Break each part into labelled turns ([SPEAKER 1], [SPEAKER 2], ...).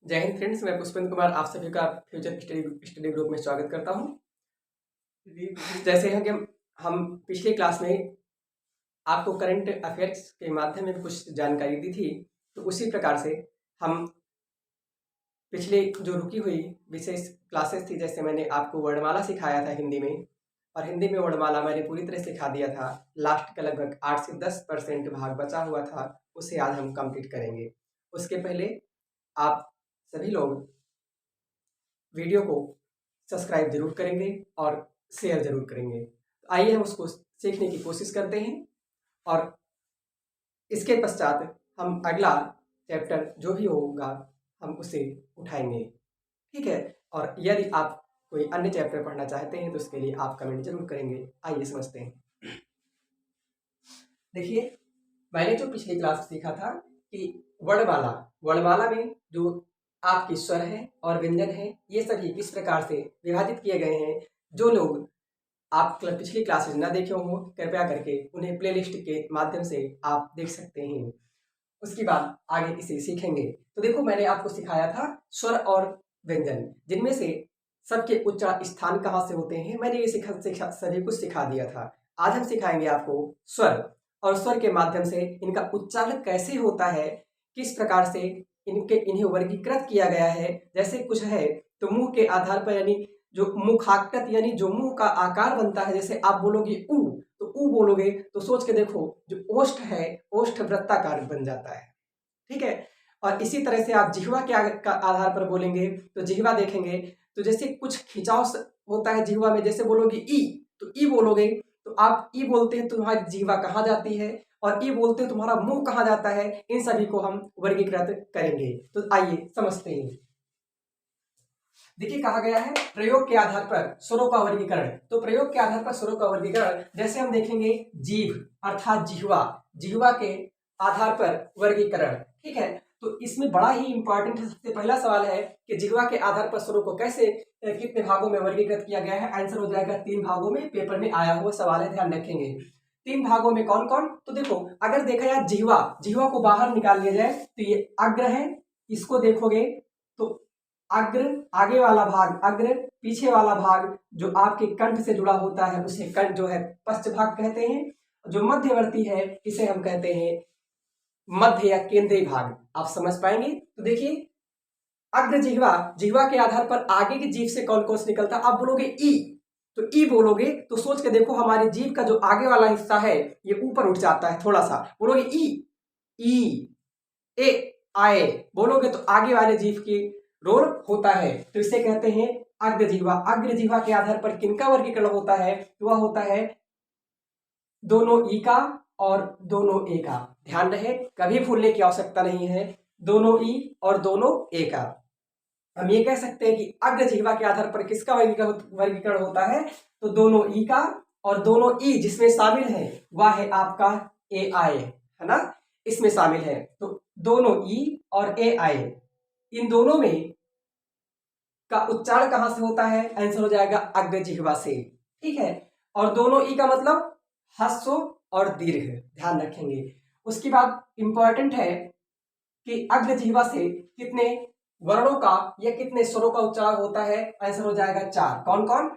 [SPEAKER 1] जय हिंद फ्रेंड्स, मैं पुष्पेंद्र कुमार आप सभी का फ्यूचर स्टडी ग्रुप में स्वागत करता हूं। जैसे हैं कि हम पिछले क्लास में आपको करंट अफेयर्स के माध्यम में कुछ जानकारी दी थी, तो उसी प्रकार से हम पिछले जो रुकी हुई विशेष क्लासेस थी, जैसे मैंने आपको वर्णमाला सिखाया था हिंदी में, और हिंदी में वर्णमाला मैंने पूरी तरह सिखा दिया था। लास्ट का लगभग 8 से 10% भाग बचा हुआ था, उसे आज हम कंप्लीट करेंगे। उसके पहले आप सभी लोग वीडियो को सब्सक्राइब जरूर करेंगे और शेयर जरूर करेंगे। तो आइए हम उसको सीखने की कोशिश करते हैं और इसके पश्चात हम अगला चैप्टर जो भी होगा हम उसे उठाएंगे, ठीक है। और यदि आप कोई अन्य चैप्टर पढ़ना चाहते हैं तो उसके लिए आप कमेंट जरूर करेंगे। आइए समझते हैं। देखिए, मैंने जो पिछली क्लास सीखा था कि वर्णमाला में जो आपके स्वर है और व्यंजन है, ये सभी किस प्रकार से विभाजित किए गए हैं। जो लोग आप पिछली क्लासेस ना देखे हो, कृपया करके उन्हें प्लेलिस्ट के माध्यम से आप देख सकते हैं। उसके बाद आगे इसे सीखेंगे। तो देखो, मैंने आपको सिखाया था स्वर और व्यंजन, जिनमें से सबके उच्चारण स्थान कहाँ से होते हैं, मैंने ये सभी कुछ सिखा दिया था। आज हम सिखाएंगे आपको स्वर, और स्वर के माध्यम से इनका उच्चारण कैसे होता है, किस प्रकार से इन्हें वर्गीकृत किया गया है। जैसे कुछ है तो मुंह के आधार पर, यानी जो मुखाकृत यानी जो मुंह का आकार बनता है, जैसे आप बोलोगे ऊ, तो ऊ बोलोगे तो सोच के देखो, जो ओष्ठ है ओष्ठ वृत्ताकार बन जाता है, ठीक है। और इसी तरह से आप जिह्वा के आधार पर बोलेंगे तो जिह्वा देखेंगे, तो जैसे कुछ खिंचाव होता है जिह्वा में, जैसे बोलोगे ई, तो ई बोलोगे तो आप ई बोलते हैं तो तुम्हारी जिह्वा कहाँ जाती है, और ई बोलते हैं तुम्हारा मुंह कहाँ जाता है। इन सभी को हम वर्गीकृत करेंगे। तो आइए समझते हैं। देखिए, कहा गया है प्रयोग के आधार पर स्वरों का वर्गीकरण। तो प्रयोग के आधार पर स्वरों का वर्गीकरण जैसे हम देखेंगे, जीभ अर्थात जिह्वा, जिह्वा के आधार पर वर्गीकरण, ठीक है। तो इसमें बड़ा ही इंपॉर्टेंट सबसे पहला सवाल है कि जिह्वा के आधार पर स्वरों को कैसे कितने भागों में वर्गीकृत किया गया है। आंसर हो जाएगा 3 भागों में। पेपर में आया हुआ सवाल है, ध्यान रखेंगे। 3 भागों में कौन कौन? तो देखो, अगर देखा जाए जिह्वा को बाहर निकाल लिया जाए तो ये अग्र है, इसको देखोगे तो अग्र आगे वाला भाग अग्र, पीछे वाला भाग जो आपके कंठ से जुड़ा होता है उसे कंठ जो है पश्च भाग कहते हैं। जो मध्यवर्ती है इसे हम कहते हैं मध्य या केंद्रीय भाग। आप समझ पाएंगे। तो देखिए, अग्र जिह्वा, जिह्वा के आधार पर आगे की जीभ से कौन कौन से निकलता है। आप बोलोगे ई, तो ई बोलोगे तो सोच के देखो, हमारी जीभ का जो आगे वाला हिस्सा है ये ऊपर उठ जाता है थोड़ा सा। बोलोगे ई, ई ए आए बोलोगे तो आगे वाले जीभ की रोल होता है, तो इसे कहते हैं अग्र जिह्वा। अग्र जिह्वा के आधार पर किनका वर्गीकरण होता है? तो वह होता है दोनों ई का और दोनों ए का। ध्यान रहे, कभी भूलने की आवश्यकता नहीं है, दोनों ई और दोनों ए का। हम ये कह सकते हैं कि अग्र जिह्वा के आधार पर किसका वर्गीकरण होता है? तो दोनों ई का, और दोनों ई जिसमें शामिल है वह है आपका ए आए, है ना, इसमें शामिल है। तो दोनों ई और ए आए, इन दोनों में का उच्चारण कहां से होता है? आंसर हो जाएगा अग्र जिह्वा से, ठीक है। और दोनों ई का मतलब ह्रस्व और दीर्घ, ध्यान रखेंगे। उसके बाद इंपॉर्टेंट है कि अग्र जिह्वा से कितने वर्णों का या कितने स्वरों का उच्चारण होता है? आंसर हो जाएगा 4। कौन कौन?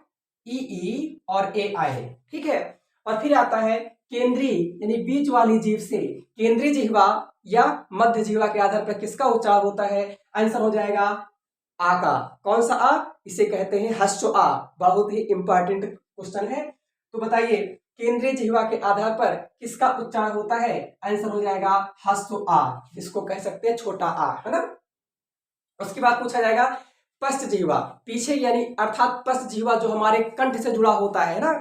[SPEAKER 1] ई और ए आए, ठीक है। और फिर आता है केंद्रीय यानी बीच वाली जीभ से, केंद्रीय जिह्वा या मध्य जिह्वा के आधार पर किसका उच्चारण होता है? आंसर हो जाएगा आ का। कौन सा आ? इसे कहते हैं ह्रस्व आ। बहुत ही इंपॉर्टेंट क्वेश्चन है। तो बताइए, केंद्रीय जिह्वा के आधार पर किसका उच्चारण होता है? आंसर हो जाएगा ह्रस्व आ, इसको कह सकते हैं छोटा आ, है ना। उसके बाद पूछा जाएगा पश्च जिह्वा, पीछे यानी अर्थात पश्च जिह्वा जो हमारे कंठ से जुड़ा होता है ना,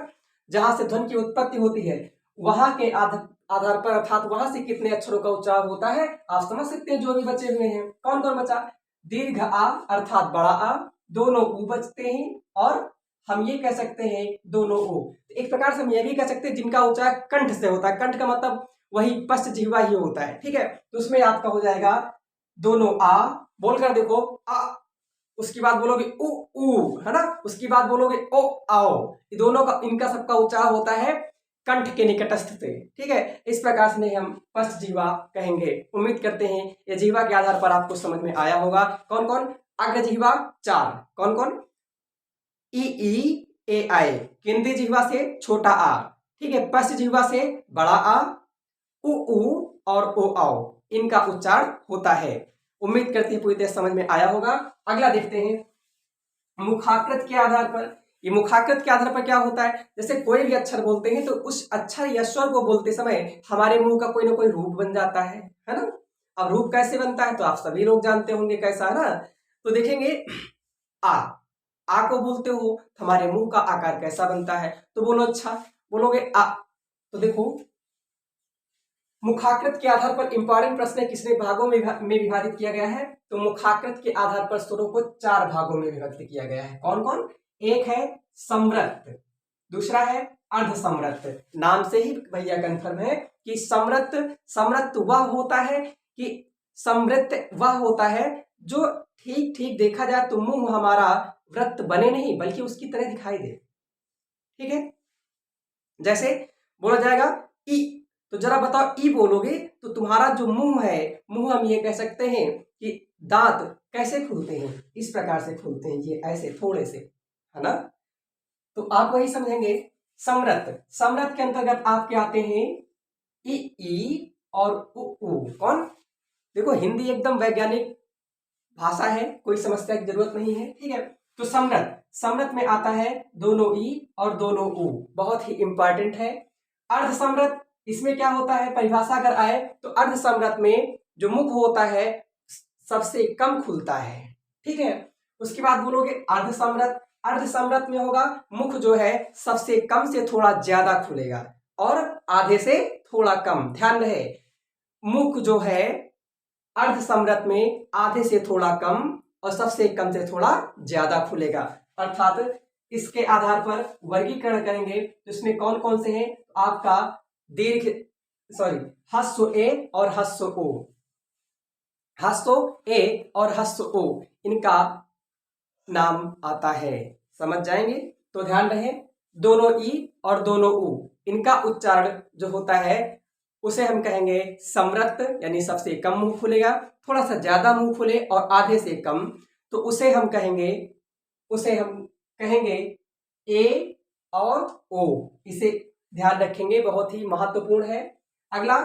[SPEAKER 1] जहां से ध्वनि की उत्पत्ति होती है, वहां के आधार पर अर्थात वहां से कितने अक्षरों का उच्चारण होता है? आप समझ सकते हैं जो भी बचे हुए हैं। कौन कौन बचा? दीर्घ आ अर्थात बड़ा आ, दोनों ऊ बचते हैं, और हम ये कह सकते हैं दोनों ओ। एक प्रकार से हम ये भी कह सकते हैं जिनका उच्चारण कंठ से होता है। कंठ का मतलब वही पश्च जिह्वा ही होता है, ठीक है। तो उसमें आपका हो जाएगा दोनों आ, बोलकर देखो आ, उसके बाद बोलोगे उ, है ना, उसके बाद बोलोगे ओ आओ। ये दोनों का, इनका सबका उच्चारण होता है कंठ के निकटस्थ थे। ठीक है, इस प्रकार से हम पश्च जिह्वा कहेंगे। उम्मीद करते हैं ये जिह्वा के आधार पर आपको समझ में आया होगा। कौन कौन? अग्र जिह्वा 4, कौन कौन? ई ए आई, केंद्रीय जिह्वा से छोटा आ, ठीक है, पश्च जिह्वा से बड़ा आ, उ और ओ आओ, इनका उच्चारण होता है। उम्मीद करते हैं पूरी तरह समझ में आया होगा। अगला देखते हैं मुखाकृत के आधार पर। ये मुखाकृत के आधार पर क्या होता है? जैसे कोई भी अक्षर बोलते हैं तो उस अक्षर या स्वर को बोलते समय हमारे मुंह का कोई ना कोई रूप बन जाता है ना। अब रूप कैसे बनता है तो आप सभी लोग जानते होंगे कैसा, है ना। तो देखेंगे आ को बोलते हो तो हमारे मुंह का आकार कैसा बनता है, तो बोलो अच्छा, बोलोगे आ। तो देखो मुखाकृत के आधार पर इंपॉर्टेंट प्रश्न किसने भागों में विभाजित किया गया है? तो मुखाकृत के आधार पर स्वरों को 4 भागों में विभक्त किया गया है। कौन कौन? एक है समृत, दूसरा है अर्ध समृत। नाम से ही भैया कंफर्म है कि समृत वह होता है कि समृत वह होता है जो ठीक ठीक देखा जाए तो मुंह हमारा वृत्त बने नहीं बल्कि उसकी तरह दिखाई दे। ठीक है, जैसे बोला जाएगा ई, तो जरा बताओ ई बोलोगे तो तुम्हारा जो मुंह है, मुंह हम ये कह सकते हैं कि दांत कैसे खुलते हैं, इस प्रकार से खुलते हैं, ये ऐसे थोड़े से, है ना। तो आप वही समझेंगे। समृत, समृत के अंतर्गत आपके आते हैं ई और उ। कौन? देखो हिंदी एकदम वैज्ञानिक भाषा है, कोई समस्या की जरूरत नहीं है। ठीक है, तो समृत में आता है दोनों ई और दोनों उ, बहुत ही इंपॉर्टेंट है। अर्ध समृत, इसमें क्या होता है? परिभाषा अगर आए तो अर्ध समृत में जो मुख होता है सबसे कम खुलता है। ठीक है, उसके बाद बोलोगे अर्ध समृत। अर्ध समृत में होगा मुख जो है सबसे कम से थोड़ा ज्यादा खुलेगा और आधे से थोड़ा कम। ध्यान रहे, मुख जो है अर्ध समृत में आधे से थोड़ा कम और सबसे कम से थोड़ा ज्यादा खुलेगा। अर्थात इसके आधार पर वर्गीकरण करेंगे तो इसमें कौन कौन से हैं? आपका ह्रस्व ए और ह्रस्व ओ, ह्रस्व ए और ह्रस्व ओ, इनका नाम आता है। समझ जाएंगे तो ध्यान रहे, दोनों ई और दोनों उ, इनका उच्चारण जो होता है उसे हम कहेंगे समृत, यानी सबसे कम मुंह खुलेगा, थोड़ा सा ज्यादा मुंह खुले और आधे से कम, तो उसे हम कहेंगे ए और ओ। इसे ध्यान रखेंगे, बहुत ही महत्वपूर्ण है। अगला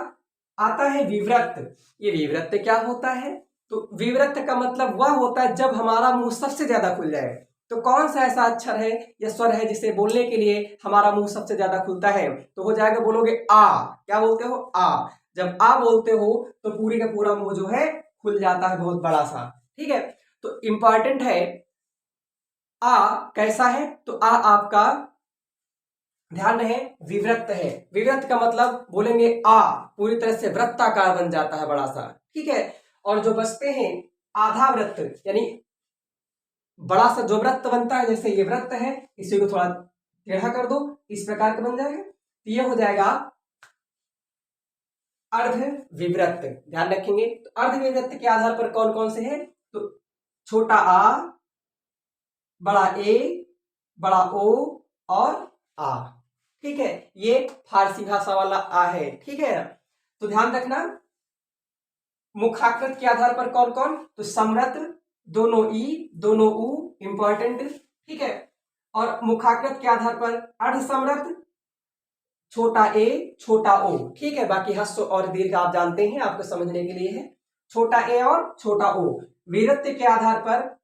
[SPEAKER 1] आता है विवृत। ये विवृत क्या होता है? तो विवृत का मतलब वह होता है जब हमारा मुंह सबसे ज्यादा खुल जाए। तो कौन सा ऐसा अक्षर है या स्वर है जिसे बोलने के लिए हमारा मुंह सबसे ज्यादा खुलता है? तो हो जाएगा, बोलोगे आ। क्या बोलते हो? आ। जब आ बोलते हो तो पूरी का पूरा मुंह जो है खुल जाता है, बहुत बड़ा सा। ठीक है, तो इंपॉर्टेंट है आ कैसा है? तो आ आपका ध्यान रहे विवृत है। विवृत का मतलब बोलेंगे आ पूरी तरह से वृत्ताकार बन जाता है, बड़ा सा। ठीक है, और जो बचते हैं आधा वृत्त, यानी बड़ा सा जो वृत्त बनता है, जैसे ये वृत्त है, इसी को थोड़ा टेढ़ा कर दो, इस प्रकार का बन जाएगा, तो ये हो जाएगा अर्ध विवृत। ध्यान रखेंगे, तो अर्ध विवृत के आधार पर कौन कौन से हैं? तो छोटा आ, बड़ा ए, बड़ा ओ और आ। ठीक है, ये फारसी भाषा वाला आ है। ठीक है, तो ध्यान रखना मुखाकृत के आधार पर कौन कौन? तो समृत, दोनों ई दोनों उ, इंपॉर्टेंट। ठीक है, और मुखाकृत के आधार पर अर्ध समृत, छोटा ए छोटा ओ। ठीक है, बाकी ह्रस्व और दीर्घ आप जानते हैं, आपको समझने के लिए है। छोटा ए और छोटा ओ। वीरत्व के आधार पर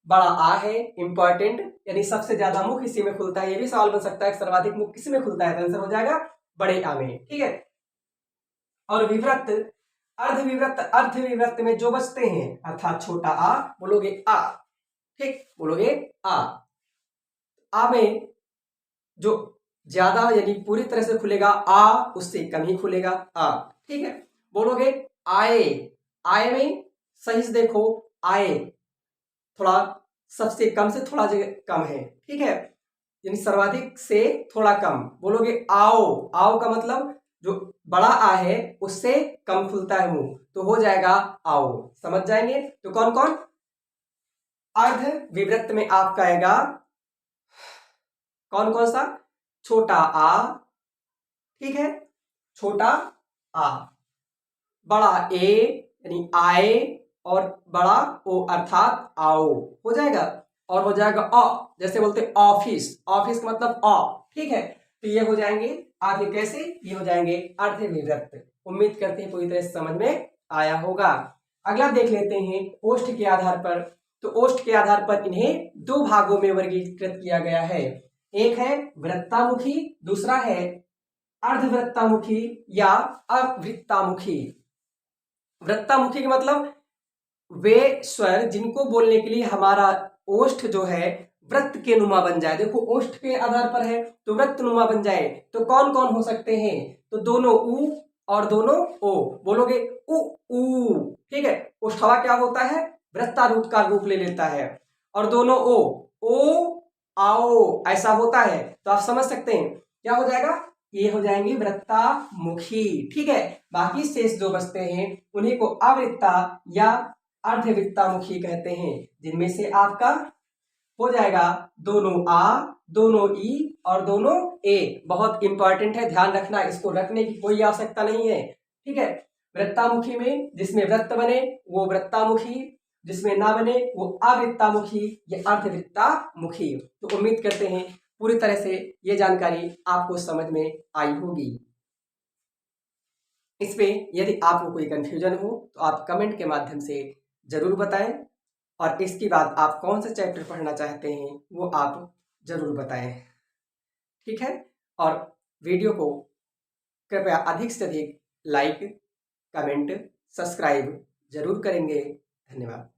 [SPEAKER 1] बड़ा आ है, इंपॉर्टेंट, यानी सबसे ज्यादा मुख इसी में खुलता है। ये भी सवाल बन सकता है सर्वाधिक मुख किस में खुलता है? तो आंसर हो जाएगा बड़े आ में। ठीक है, और विवृत, अर्ध विवृत में जो बचते हैं अर्थात छोटा आ, बोलोगे आ। ठीक, बोलोगे आ में जो ज्यादा यानी पूरी तरह से खुलेगा आ, उससे कम ही खुलेगा आ। ठीक है, बोलोगे आए। आए में सही से देखो, आए थोड़ा सबसे कम से थोड़ा कम है। ठीक है, यानी सर्वाधिक से थोड़ा कम। बोलोगे आओ। आओ का मतलब जो बड़ा आ है उससे कम खुलता है मुंह, तो हो जाएगा आओ। समझ जाएंगे, तो कौन कौन? अर्ध विवृत में आपका आएगा कौन कौन सा? छोटा आ, ठीक है, छोटा आ, बड़ा ए यानी आए और बड़ा ओ अर्थात आओ हो जाएगा। और हो जाएगा अ, जैसे बोलते ऑफिस, ऑफिस का मतलब अ, ठीक है। तो ये हो जाएंगे आपके कैसे, ये हो जाएंगे अर्धविभक्त। उम्मीद करते हैं पूरी तरह से समझ में आया होगा। अगला देख लेते हैं ओष्ठ के आधार पर। तो ओष्ठ के आधार पर इन्हें दो भागों में वर्गीकृत किया गया है। एक है वृत्तामुखी, दूसरा है अर्धवृत्तामुखी या अवृत्तामुखी। वृत्तामुखी का मतलब वे स्वर जिनको बोलने के लिए हमारा ओष्ठ जो है वृत्त के नुमा बन जाए। देखो ओष्ठ के आधार पर है तो वृत्त नुमा बन जाए, तो कौन कौन हो सकते हैं, तो दोनों उ और दोनों ओ। बोलोगे उ ऊ, ठीक है। ओष्ठवा क्या होता है, वृत्तारूप का रूप ले लेता है। और दोनों ओ आओ ऐसा होता है। तो आप समझ सकते हैं क्या हो जाएगा, ये हो जाएंगे वृत्तामुखी, ठीक है। बाकी शेष जो बचते हैं उन्हीं को अवृत्ता या अर्धवृत्तामुखी कहते हैं, जिनमें से आपका हो जाएगा दोनों आ, दोनों ई और दोनों ए। बहुत इंपॉर्टेंट है, ध्यान रखना, इसको रखने की कोई आवश्यकता नहीं है, ठीक है। वृत्तामुखी में जिसमें वृत्त बने वो वृत्तामुखी, जिसमें ना बने वो अवृत्तामुखी या अर्धवृत्तामुखी। तो उम्मीद करते हैं पूरी तरह से ये जानकारी आपको समझ में आई होगी। इसमें यदि आपको कोई कंफ्यूजन हो तो आप कमेंट के माध्यम से जरूर बताएं, और इसके बाद आप कौन सा चैप्टर पढ़ना चाहते हैं वो आप जरूर बताएं, ठीक है। और वीडियो को कृपया अधिक से अधिक लाइक, कमेंट, सब्सक्राइब जरूर करेंगे। धन्यवाद।